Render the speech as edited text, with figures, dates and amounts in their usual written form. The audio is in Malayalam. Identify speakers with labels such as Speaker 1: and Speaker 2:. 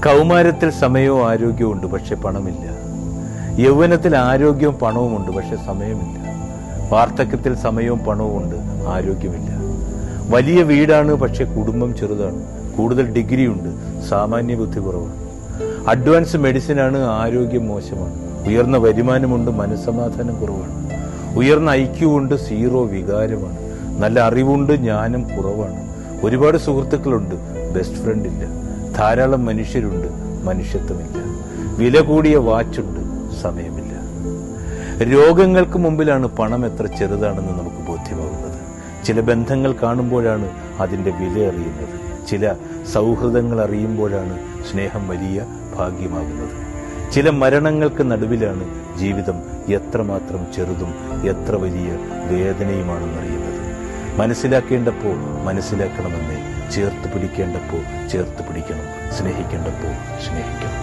Speaker 1: കൗമാരത്തിൽ സമയവും ആരോഗ്യവും ഉണ്ട്, പക്ഷെ പണമില്ല. യൗവനത്തിൽ ആരോഗ്യവും പണവുമുണ്ട്, പക്ഷെ സമയമില്ല. വാർദ്ധക്യത്തിൽ സമയവും പണവും ഉണ്ട്, ആരോഗ്യമില്ല. വലിയ വീടാണ്, പക്ഷെ കുടുംബം ചെറുതാണ്. കൂടുതൽ ഡിഗ്രി ഉണ്ട്, സാമാന്യ ബുദ്ധി കുറവാണ്. അഡ്വാൻസ് മെഡിസിനാണ്, ആരോഗ്യം മോശമാണ്. ഉയർന്ന വരുമാനമുണ്ട്, മനസ്സമാധാനം കുറവാണ്. ഉയർന്ന ഐക്യമുണ്ട്, സീറോ വികാരമാണ്. നല്ല അറിവുണ്ട്, ജ്ഞാനം കുറവാണ്. ഒരുപാട് സുഹൃത്തുക്കളുണ്ട്, ബെസ്റ്റ് ഫ്രണ്ട് ഇല്ല. ധാരാളം മനുഷ്യരുണ്ട്, മനുഷ്യത്വമില്ല. വില കൂടിയ വാച്ചുണ്ട്, സമയമില്ല. രോഗങ്ങൾക്ക് മുമ്പിലാണ് പണം എത്ര ചെറുതാണെന്ന് നമുക്ക് ബോധ്യമാകുന്നത്. ചില ബന്ധങ്ങൾ കാണുമ്പോഴാണ് അതിൻ്റെ വില അറിയുന്നത്. ചില സൗഹൃദങ്ങൾ അറിയുമ്പോഴാണ് സ്നേഹം വലിയ ഭാഗ്യമാകുന്നത്. ചില മരണങ്ങൾക്ക് നടുവിലാണ് ജീവിതം എത്രമാത്രം ചെറുതും എത്ര വലിയ വേദനയുമാണെന്നറിയുന്നത്. മനസ്സിലാക്കേണ്ടപ്പോൾ മനസ്സിലാക്കണമെന്നേ, ചേർത്ത് പിടിക്കേണ്ടപ്പോൾ ചേർത്ത് പിടിക്കണം, സ്നേഹിക്കേണ്ടപ്പോൾ സ്നേഹിക്കണം.